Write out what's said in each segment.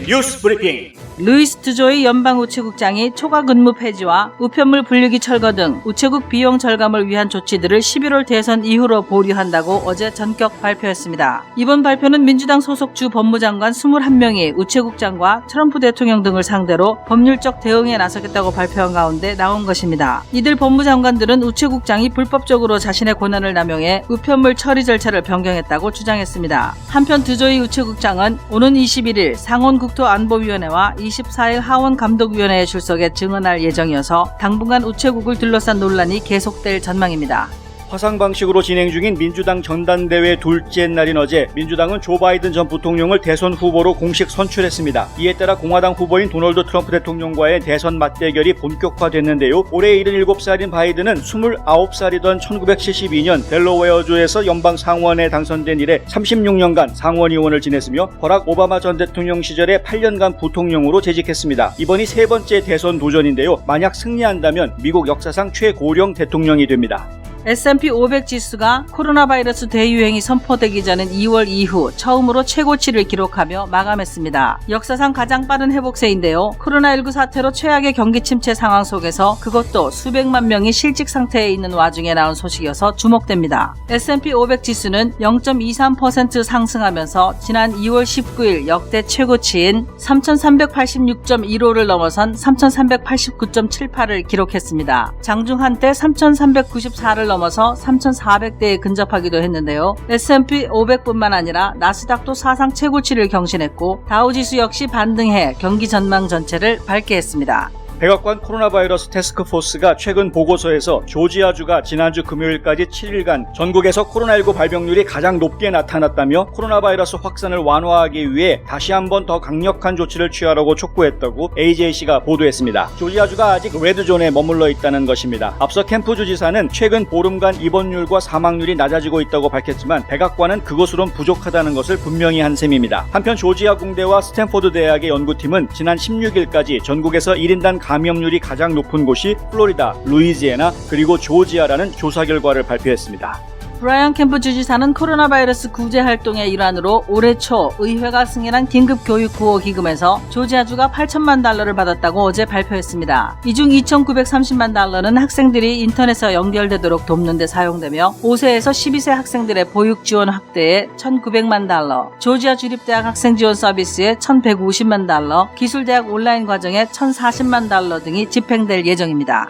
뉴스 브리핑. 루이스 드조이 연방우체국장이 초과 근무 폐지와 우편물 분리기 철거 등 우체국 비용 절감을 위한 조치들을 11월 대선 이후로 보류한다고 어제 전격 발표했습니다. 이번 발표는 민주당 소속 주 법무장관 21명이 우체국장과 트럼프 대통령 등을 상대로 법률적 대응에 나서겠다고 발표한 가운데 나온 것입니다. 이들 법무장관들은 우체국장이 불법적으로 자신의 권한을 남용해 우편물 처리 절차를 변경했다고 주장했습니다. 한편 드조이 우체국장은 오는 21일 상원국토안보위원회와 24일 하원감독위원회에 출석해 증언할 예정이어서 당분간 우체국을 둘러싼 논란이 계속될 전망입니다. 화상 방식으로 진행 중인 민주당 전당대회 둘째 날인 어제 민주당은 조 바이든 전 부통령을 대선 후보로 공식 선출했습니다. 이에 따라 공화당 후보인 도널드 트럼프 대통령과의 대선 맞대결이 본격화됐는데요. 올해 77살인 바이든은 29살이던 1972년 델러웨어주에서 연방 상원에 당선된 이래 36년간 상원의원을 지냈으며 버락 오바마 전 대통령 시절에 8년간 부통령으로 재직했습니다. 이번이 세 번째 대선 도전인데요. 만약 승리한다면 미국 역사상 최고령 대통령이 됩니다. S&P 500 지수가 코로나 바이러스 대유행이 선포되기 전인 2월 이후 처음으로 최고치를 기록하며 마감했습니다. 역사상 가장 빠른 회복세인데요. 코로나19 사태로 최악의 경기 침체 상황 속에서 그것도 수백만 명이 실직 상태에 있는 와중에 나온 소식이어서 주목됩니다. S&P 500 지수는 0.23% 상승하면서 지난 2월 19일 역대 최고치인 3,386.15를 넘어선 3,389.78을 기록했습니다. 장중 한때 3,394를 넘어서 3,400대에 근접하기도 했는데요. S&P 500뿐만 아니라 나스닥도 사상 최고치를 경신했고 다우지수 역시 반등해 경기 전망 전체를 밝게 했습니다. 백악관 코로나 바이러스 태스크포스가 최근 보고서에서 조지아주가 지난주 금요일까지 7일간 전국에서 코로나19 발병률이 가장 높게 나타났다며 코로나 바이러스 확산을 완화하기 위해 다시 한번 더 강력한 조치를 취하라고 촉구했다고 AJC가 보도했습니다. 조지아주가 아직 레드존에 머물러 있다는 것입니다. 앞서 캠프주 지사는 최근 보름간 입원율과 사망률이 낮아지고 있다고 밝혔지만 백악관은 그것으론 부족하다는 것을 분명히 한 셈입니다. 한편 조지아 공대와 스탠포드 대학의 연구팀은 지난 16일까지 전국에서 1인당 감염률이 가장 높은 곳이 플로리다, 루이지애나 그리고 조지아라는 조사 결과를 발표했습니다. 브라이언 캠프 주지사는 코로나 바이러스 구제 활동의 일환으로 올해 초 의회가 승인한 긴급 교육 구호 기금에서 조지아주가 8천만 달러를 받았다고 어제 발표했습니다. 이 중 2,930만 달러는 학생들이 인터넷에 연결되도록 돕는 데 사용되며 5세에서 12세 학생들의 보육 지원 확대에 1,900만 달러, 조지아 주립대학 학생 지원 서비스에 1,150만 달러, 기술대학 온라인 과정에 1,040만 달러 등이 집행될 예정입니다.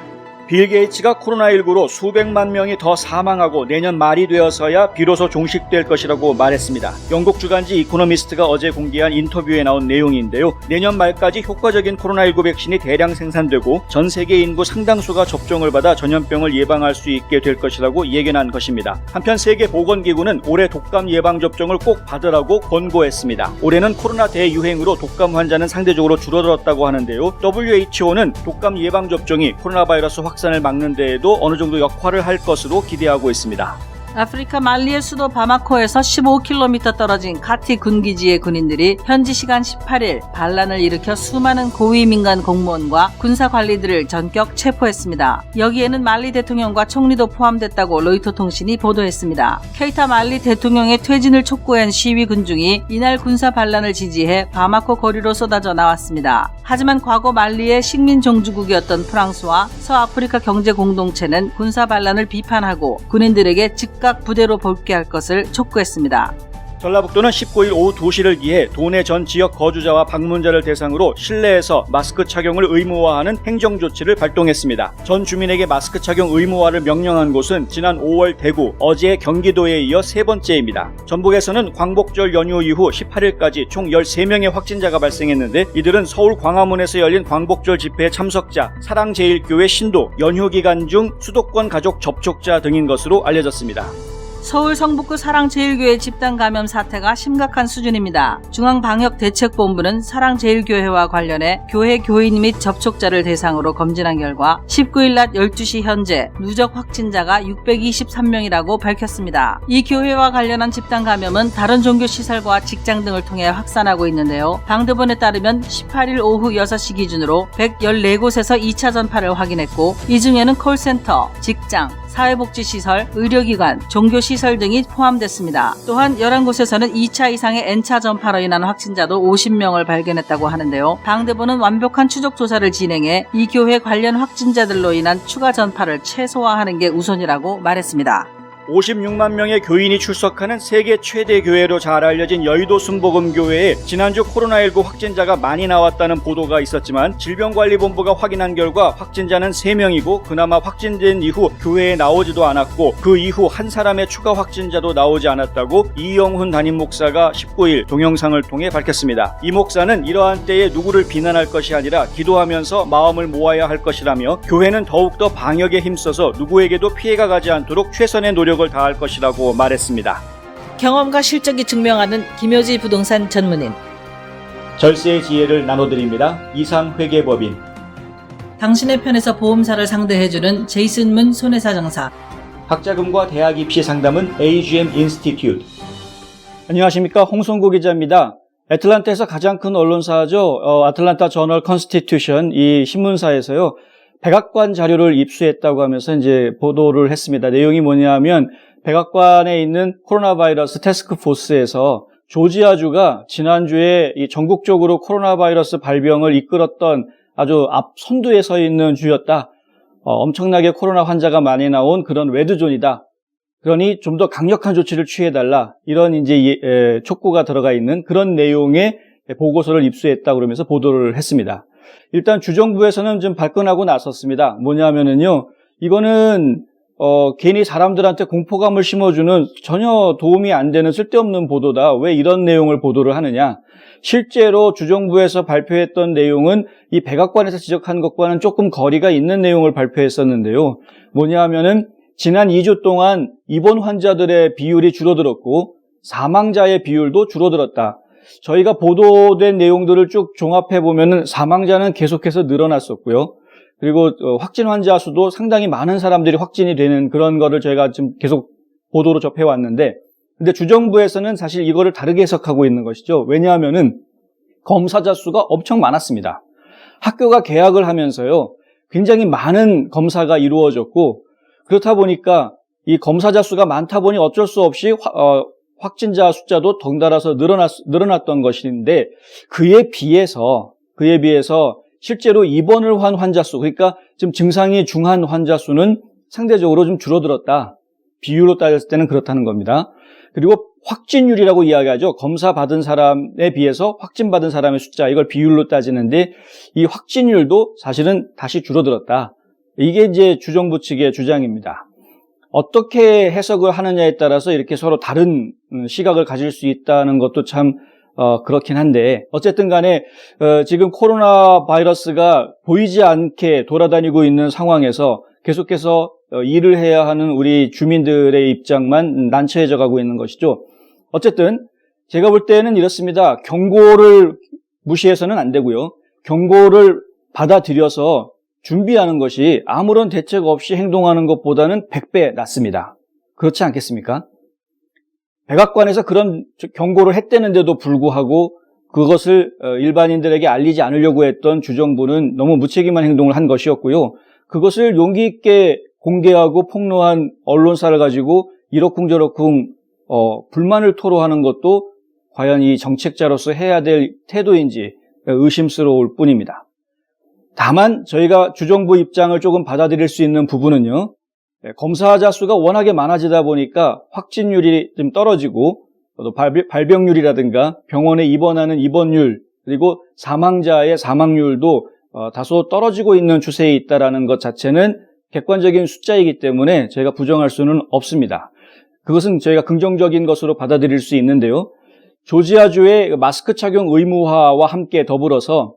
빌 게이츠가 코로나19로 수백만 명이 더 사망하고 내년 말이 되어서야 비로소 종식될 것이라고 말했습니다. 영국 주간지 이코노미스트가 어제 공개한 인터뷰에 나온 내용인데요. 내년 말까지 효과적인 코로나19 백신이 대량 생산되고 전 세계 인구 상당수가 접종을 받아 전염병을 예방할 수 있게 될 것이라고 예견한 것입니다. 한편 세계보건기구는 올해 독감 예방접종을 꼭 받으라고 권고했습니다. 올해는 코로나 대유행으로 독감 환자는 상대적으로 줄어들었다고 하는데요. WHO는 독감 예방접종이 코로나 바이러스 확산을 막는 데에도 어느 정도 역할을 할 것으로 기대하고 있습니다. 아프리카 말리의 수도 바마코에서 15km 떨어진 카티 군기지의 군인들이 현지 시간 18일 반란을 일으켜 수많은 고위 민간 공무원과 군사 관리들을 전격 체포했습니다. 여기에는 말리 대통령과 총리도 포함됐다고 로이터 통신이 보도했습니다. 케이타 말리 대통령의 퇴진을 촉구한 시위 군중이 이날 군사 반란을 지지해 바마코 거리로 쏟아져 나왔습니다. 하지만 과거 말리의 식민 종주국이었던 프랑스와 서아프리카 경제 공동체는 군사 반란을 비판하고 군인들에게 즉각 부대로 복귀할 것을 촉구했습니다. 전라북도는 19일 오후 2시를 기해 도내 전 지역 거주자와 방문자를 대상으로 실내에서 마스크 착용을 의무화하는 행정조치를 발동했습니다. 전 주민에게 마스크 착용 의무화를 명령한 곳은 지난 5월 대구, 어제 경기도에 이어 세 번째입니다. 전북에서는 광복절 연휴 이후 18일까지 총 13명의 확진자가 발생했는데 이들은 서울 광화문에서 열린 광복절 집회의 참석자, 사랑제일교회 신도, 연휴 기간 중 수도권 가족 접촉자 등인 것으로 알려졌습니다. 서울 성북구 사랑제일교회 집단 감염 사태가 심각한 수준입니다. 중앙방역대책본부는 사랑제일교회와 관련해 교회 교인 및 접촉자를 대상으로 검진한 결과 19일 낮 12시 현재 누적 확진자가 623명이라고 밝혔습니다. 이 교회와 관련한 집단 감염은 다른 종교시설과 직장 등을 통해 확산하고 있는데요. 방대본에 따르면 18일 오후 6시 기준으로 114곳에서 2차 전파를 확인했고 이 중에는 콜센터, 직장, 사회복지시설, 의료기관, 종교시설 등이 포함됐습니다. 또한 11곳에서는 2차 이상의 N차 전파로 인한 확진자도 50명을 발견했다고 하는데요. 당대본은 완벽한 추적 조사를 진행해 이 교회 관련 확진자들로 인한 추가 전파를 최소화하는 게 우선이라고 말했습니다. 56만 명의 교인이 출석하는 세계 최대 교회로 잘 알려진 여의도 순복음교회에 지난주 코로나19 확진자가 많이 나왔다는 보도가 있었지만 질병관리본부가 확인한 결과 확진자는 3명이고 그나마 확진된 이후 교회에 나오지도 않았고 그 이후 한 사람의 추가 확진자도 나오지 않았다고 이영훈 담임 목사가 19일 동영상을 통해 밝혔습니다. 이 목사는 이러한 때에 누구를 비난할 것이 아니라 기도하면서 마음을 모아야 할 것이라며 교회는 더욱더 방역에 힘써서 누구에게도 피해가 가지 않도록 최선의 노력을 다할 것이라고 말했습니다. 경험과 실적이 증명하는 김효지 부동산 전문인, 절세의 지혜를 나눠드립니다. 이상회계법인, 당신의 편에서 보험사를 상대해주는 제이슨 문 손해사정사, 학자금과 대학 입시 상담은 AGM 인스티튜트. 안녕하십니까, 홍성구 기자입니다. 애틀란타에서 가장 큰 언론사죠. 아틀란타 저널 컨스티튜션, 이 신문사에서요, 백악관 자료를 입수했다고 하면서 이제 보도를 했습니다. 내용이 뭐냐면 백악관에 있는 코로나 바이러스 태스크 포스에서 조지아주가 지난주에 이 전국적으로 코로나 바이러스 발병을 이끌었던 아주 앞 선두에 서 있는 주였다. 엄청나게 코로나 환자가 많이 나온 그런 레드존이다. 그러니 좀 더 강력한 조치를 취해달라. 이런 이제 촉구가 들어가 있는 그런 내용의 보고서를 입수했다 그러면서 보도를 했습니다. 일단 주정부에서는 좀 발끈하고 나섰습니다. 뭐냐면은요, 이거는 괜히 사람들한테 공포감을 심어주는 전혀 도움이 안 되는 쓸데없는 보도다. 왜 이런 내용을 보도를 하느냐? 실제로 주정부에서 발표했던 내용은 이 백악관에서 지적한 것과는 조금 거리가 있는 내용을 발표했었는데요. 뭐냐면은 지난 2주 동안 입원 환자들의 비율이 줄어들었고 사망자의 비율도 줄어들었다. 저희가 보도된 내용들을 쭉 종합해 보면은 사망자는 계속해서 늘어났었고요. 그리고 확진 환자 수도 상당히 많은 사람들이 확진이 되는 그런 거를 저희가 지금 계속 보도로 접해 왔는데, 근데 주정부에서는 사실 이거를 다르게 해석하고 있는 것이죠. 왜냐하면은 검사자 수가 엄청 많았습니다. 학교가 개학을 하면서요, 굉장히 많은 검사가 이루어졌고, 그렇다 보니까 이 검사자 수가 많다 보니 어쩔 수 없이 확진자 숫자도 덩달아서 늘어났던 것인데 그에 비해서 실제로 입원을 한 환자 수, 그러니까 지금 증상이 중한 환자 수는 상대적으로 좀 줄어들었다. 비율로 따졌을 때는 그렇다는 겁니다. 그리고 확진율이라고 이야기하죠. 검사 받은 사람에 비해서 확진 받은 사람의 숫자, 이걸 비율로 따지는데 이 확진율도 사실은 다시 줄어들었다. 이게 이제 주정부 측의 주장입니다. 어떻게 해석을 하느냐에 따라서 이렇게 서로 다른 시각을 가질 수 있다는 것도 참 그렇긴 한데, 어쨌든 간에 지금 코로나 바이러스가 보이지 않게 돌아다니고 있는 상황에서 계속해서 일을 해야 하는 우리 주민들의 입장만 난처해져 가고 있는 것이죠. 어쨌든 제가 볼 때는 이렇습니다. 경고를 무시해서는 안 되고요. 경고를 받아들여서 준비하는 것이 아무런 대책 없이 행동하는 것보다는 100배 낫습니다. 그렇지 않겠습니까? 백악관에서 그런 경고를 했다는데도 불구하고 그것을 일반인들에게 알리지 않으려고 했던 주정부는 너무 무책임한 행동을 한 것이었고요. 그것을 용기 있게 공개하고 폭로한 언론사를 가지고 이러쿵저러쿵 불만을 토로하는 것도 과연 이 정책자로서 해야 될 태도인지 의심스러울 뿐입니다. 다만 저희가 주정부 입장을 조금 받아들일 수 있는 부분은요, 검사자 수가 워낙에 많아지다 보니까 확진율이 좀 떨어지고 또 발병률이라든가 병원에 입원하는 입원율, 그리고 사망자의 사망률도 다소 떨어지고 있는 추세에 있다는 것 자체는 객관적인 숫자이기 때문에 저희가 부정할 수는 없습니다. 그것은 저희가 긍정적인 것으로 받아들일 수 있는데요. 조지아주의 마스크 착용 의무화와 함께 더불어서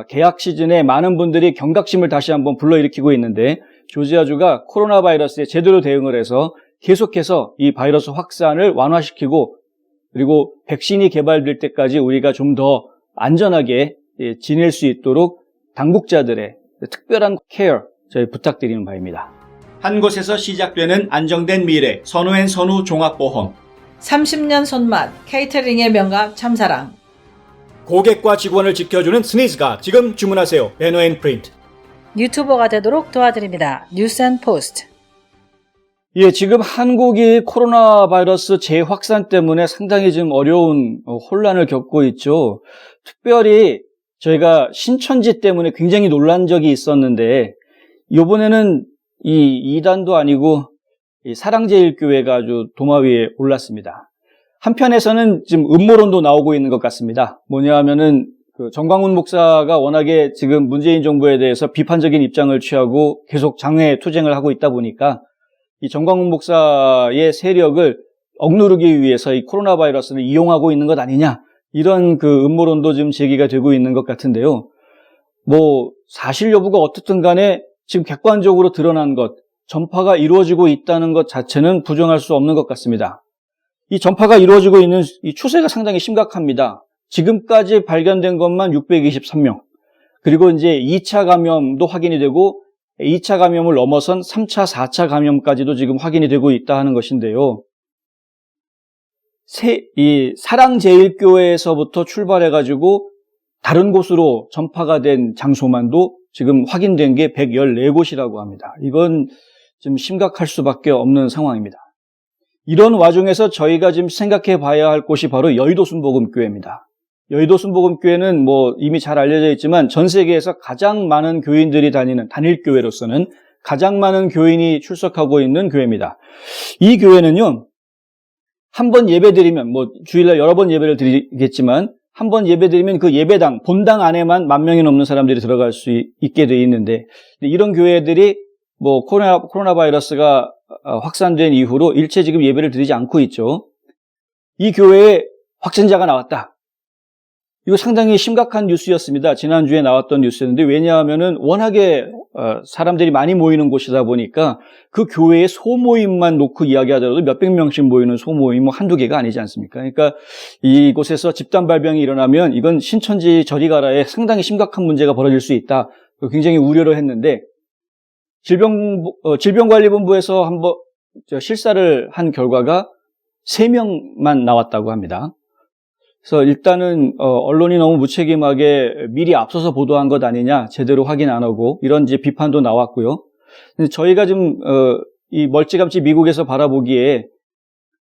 개학 시즌에 많은 분들이 경각심을 다시 한번 불러일으키고 있는데, 조지아주가 코로나 바이러스에 제대로 대응을 해서 계속해서 이 바이러스 확산을 완화시키고, 그리고 백신이 개발될 때까지 우리가 좀 더 안전하게 지낼 수 있도록 당국자들의 특별한 케어 저희 부탁드리는 바입니다. 한 곳에서 시작되는 안정된 미래, 선우앤선우 종합보험. 30년 손맛, 케이터링의 명가 참사랑. 고객과 직원을 지켜주는 스니즈가 지금 주문하세요. 배너앤프린트. 유튜버가 되도록 도와드립니다. 뉴스앤포스트. 예, 지금 한국이 코로나 바이러스 재확산 때문에 상당히 지금 어려운 혼란을 겪고 있죠. 특별히 저희가 신천지 때문에 굉장히 놀란 적이 있었는데, 이번에는 이 이단도 아니고 이 사랑제일교회가 아주 도마 위에 올랐습니다. 한편에서는 지금 음모론도 나오고 있는 것 같습니다. 뭐냐 하면은 그 정광훈 목사가 워낙에 지금 문재인 정부에 대해서 비판적인 입장을 취하고 계속 장외 투쟁을 하고 있다 보니까 이 정광훈 목사의 세력을 억누르기 위해서 이 코로나 바이러스를 이용하고 있는 것 아니냐, 이런 그 음모론도 지금 제기가 되고 있는 것 같은데요. 뭐 사실 여부가 어떻든 간에 지금 객관적으로 드러난 것, 전파가 이루어지고 있다는 것 자체는 부정할 수 없는 것 같습니다. 이 전파가 이루어지고 있는 이 추세가 상당히 심각합니다. 지금까지 발견된 것만 623명. 그리고 이제 2차 감염도 확인이 되고 2차 감염을 넘어선 3차, 4차 감염까지도 지금 확인이 되고 있다 하는 것인데요. 이 사랑제일교회에서부터 출발해가지고 다른 곳으로 전파가 된 장소만도 지금 확인된 게 114곳이라고 합니다. 이건 좀 심각할 수밖에 없는 상황입니다. 이런 와중에서 저희가 지금 생각해 봐야 할 곳이 바로 여의도 순복음교회입니다. 여의도 순복음교회는 뭐 이미 잘 알려져 있지만 전 세계에서 가장 많은 교인들이 다니는 단일교회로서는 가장 많은 교인이 출석하고 있는 교회입니다. 이 교회는요, 한 번 예배드리면, 뭐 주일날 여러 번 예배를 드리겠지만 한 번 예배드리면 그 예배당, 본당 안에만 10,000명이 넘는 사람들이 들어갈 수 있게 돼 있는데, 이런 교회들이 뭐 코로나 바이러스가 확산된 이후로 일체 지금 예배를 드리지 않고 있죠. 이 교회에 확진자가 나왔다. 이거 상당히 심각한 뉴스였습니다. 지난주에 나왔던 뉴스였는데, 왜냐하면은 워낙에 사람들이 많이 모이는 곳이다 보니까 그 교회의 소모임만 놓고 이야기하더라도 몇백 명씩 모이는 소모임 뭐 한두 개가 아니지 않습니까? 그러니까 이곳에서 집단 발병이 일어나면 이건 신천지 저리 가라에 상당히 심각한 문제가 벌어질 수 있다. 굉장히 우려를 했는데, 질병관리본부에서 한번 실사를 한 결과가 3명만 나왔다고 합니다. 그래서 일단은 언론이 너무 무책임하게 미리 앞서서 보도한 것 아니냐, 제대로 확인 안 하고, 이런 이제 비판도 나왔고요. 근데 저희가 좀 이 멀찌감치 미국에서 바라보기에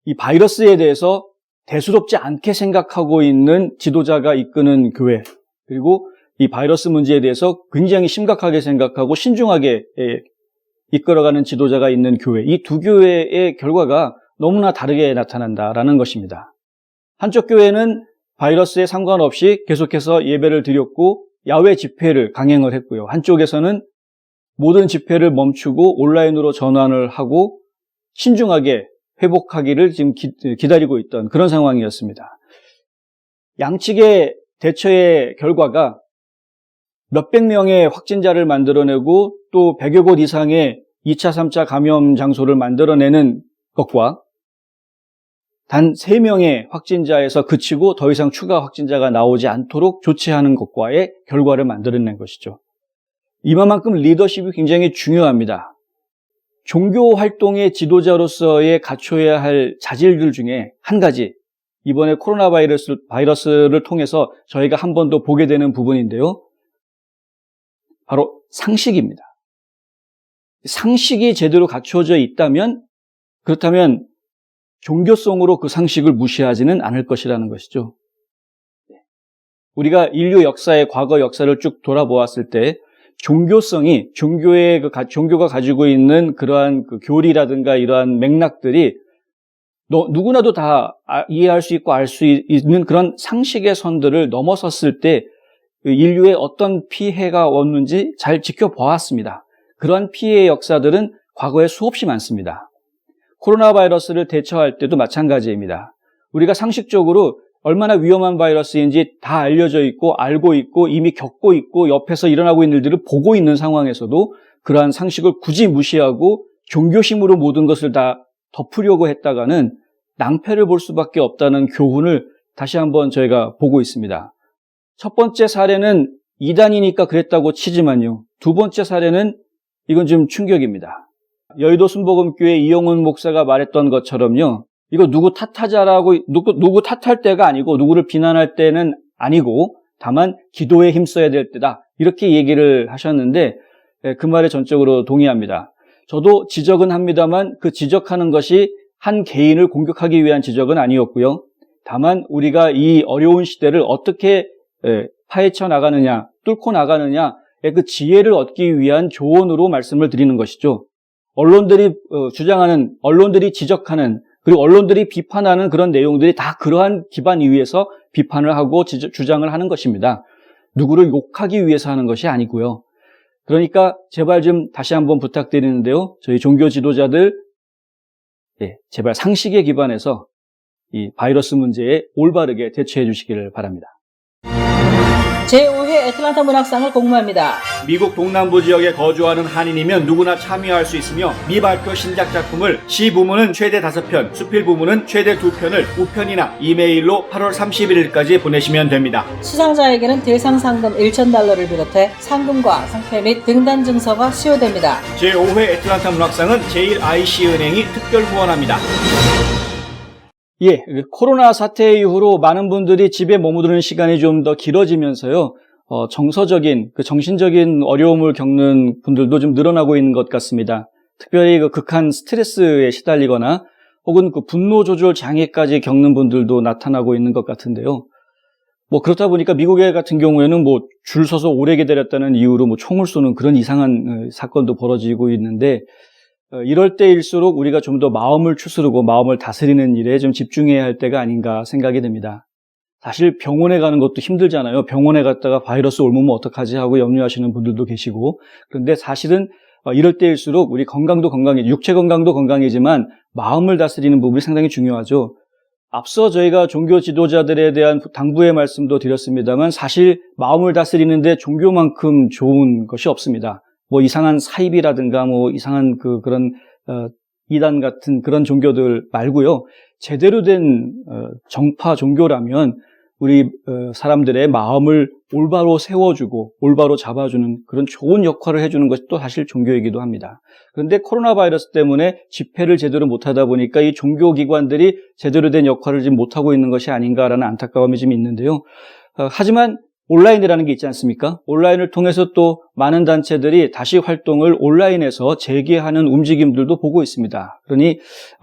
이 바이러스에 대해서 대수롭지 않게 생각하고 있는 지도자가 이끄는 교회, 그리고 이 바이러스 문제에 대해서 굉장히 심각하게 생각하고 신중하게 이끌어가는 지도자가 있는 교회, 이 두 교회의 결과가 너무나 다르게 나타난다라는 것입니다. 한쪽 교회는 바이러스에 상관없이 계속해서 예배를 드렸고 야외 집회를 강행을 했고요. 한쪽에서는 모든 집회를 멈추고 온라인으로 전환을 하고 신중하게 회복하기를 지금 기다리고 있던 그런 상황이었습니다. 양측의 대처의 결과가 몇백 명의 확진자를 만들어내고 또 100여 곳 이상의 2차, 3차 감염 장소를 만들어내는 것과 단 3명의 확진자에서 그치고 더 이상 추가 확진자가 나오지 않도록 조치하는 것과의 결과를 만들어낸 것이죠. 이만큼 리더십이 굉장히 중요합니다. 종교 활동의 지도자로서의 갖춰야 할 자질들 중에 한 가지, 이번에 코로나 바이러스를 통해서 저희가 한 번 더 보게 되는 부분인데요. 바로 상식입니다. 상식이 제대로 갖춰져 있다면, 그렇다면 종교성으로 그 상식을 무시하지는 않을 것이라는 것이죠. 우리가 인류 역사의 과거 역사를 쭉 돌아보았을 때 종교성이, 종교가 가지고 있는 그러한 그 교리라든가 이러한 맥락들이 누구나도 다 이해할 수 있고 알 수 있는 그런 상식의 선들을 넘어섰을 때 인류에 어떤 피해가 왔는지 잘 지켜보았습니다. 그러한 피해의 역사들은 과거에 수없이 많습니다. 코로나 바이러스를 대처할 때도 마찬가지입니다. 우리가 상식적으로 얼마나 위험한 바이러스인지 다 알려져 있고 알고 있고 이미 겪고 있고 옆에서 일어나고 있는 일들을 보고 있는 상황에서도 그러한 상식을 굳이 무시하고 종교심으로 모든 것을 다 덮으려고 했다가는 낭패를 볼 수밖에 없다는 교훈을 다시 한번 저희가 보고 있습니다. 첫 번째 사례는 이단이니까 그랬다고 치지만요. 두 번째 사례는 이건 좀 충격입니다. 여의도 순복음교회 이용훈 목사가 말했던 것처럼요. 이거 누구 탓할 때가 아니고 누구를 비난할 때는 아니고 다만 기도에 힘써야 될 때다. 이렇게 얘기를 하셨는데 그 말에 전적으로 동의합니다. 저도 지적은 합니다만 그 지적하는 것이 한 개인을 공격하기 위한 지적은 아니었고요. 다만 우리가 이 어려운 시대를 어떻게 파헤쳐 나가느냐, 뚫고 나가느냐의 그 지혜를 얻기 위한 조언으로 말씀을 드리는 것이죠. 언론들이 주장하는, 언론들이 지적하는, 그리고 언론들이 비판하는 그런 내용들이 다 그러한 기반 위에서 비판을 하고 주장을 하는 것입니다. 누구를 욕하기 위해서 하는 것이 아니고요. 그러니까 제발 좀 다시 한번 부탁드리는데요. 저희 종교 지도자들, 제발 상식에 기반해서 이 바이러스 문제에 올바르게 대처해 주시기를 바랍니다. 제5회 애틀란타 문학상을 공모합니다. 미국 동남부 지역에 거주하는 한인이면 누구나 참여할 수 있으며 미발표 신작 작품을 시 부문은 최대 5편, 수필 부문은 최대 2편을 우편이나 이메일로 8월 31일까지 보내시면 됩니다. 수상자에게는 대상 상금 $1,000를 비롯해 상금과 상패 및 등단 증서가 수여됩니다. 제5회 애틀란타 문학상은 제1IC은행이 특별 후원합니다. 코로나 사태 이후로 많은 분들이 집에 머무르는 시간이 좀 더 길어지면서요, 정서적인, 정신적인 어려움을 겪는 분들도 좀 늘어나고 있는 것 같습니다. 특별히 극한 스트레스에 시달리거나 혹은 분노 조절 장애까지 겪는 분들도 나타나고 있는 것 같은데요. 그렇다 보니까 미국에 같은 경우에는 줄 서서 오래 기다렸다는 이유로 총을 쏘는 그런 이상한 사건도 벌어지고 있는데, 이럴 때일수록 우리가 좀 더 마음을 추스르고 마음을 다스리는 일에 좀 집중해야 할 때가 아닌가 생각이 듭니다. 사실 병원에 가는 것도 힘들잖아요. 병원에 갔다가 바이러스 옮으면 어떡하지 하고 염려하시는 분들도 계시고, 그런데 사실은 이럴 때일수록 우리 건강도 육체 건강도 건강이지만 마음을 다스리는 부분이 상당히 중요하죠. 앞서 저희가 종교 지도자들에 대한 당부의 말씀도 드렸습니다만 사실 마음을 다스리는데 종교만큼 좋은 것이 없습니다. 이상한 사입이라든가 이상한 그런 이단 같은 그런 종교들 말고요. 제대로 된 정파 종교라면 우리 사람들의 마음을 올바로 세워주고 올바로 잡아주는 그런 좋은 역할을 해주는 것이 또 사실 종교이기도 합니다. 그런데 코로나 바이러스 때문에 집회를 제대로 못하다 보니까 이 종교기관들이 제대로 된 역할을 지금 못하고 있는 것이 아닌가라는 안타까움이 좀 있는데요. 하지만 온라인이라는 게 있지 않습니까? 온라인을 통해서 또 많은 단체들이 다시 활동을 온라인에서 재개하는 움직임들도 보고 있습니다. 그러니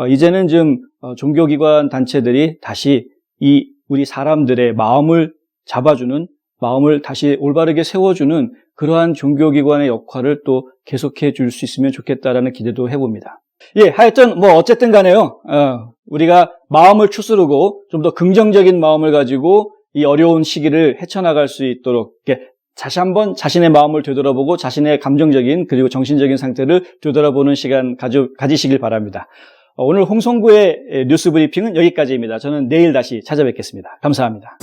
이제는 좀 종교기관 단체들이 다시 우리 사람들의 마음을 잡아주는, 마음을 다시 올바르게 세워주는 그러한 종교기관의 역할을 또 계속해 줄 수 있으면 좋겠다라는 기대도 해봅니다. 하여튼 어쨌든 간에요. 우리가 마음을 추스르고 좀 더 긍정적인 마음을 가지고 이 어려운 시기를 헤쳐나갈 수 있도록 다시 한번 자신의 마음을 되돌아보고 자신의 감정적인 그리고 정신적인 상태를 되돌아보는 시간 가지시길 바랍니다. 오늘 홍성구의 뉴스 브리핑은 여기까지입니다. 저는 내일 다시 찾아뵙겠습니다. 감사합니다.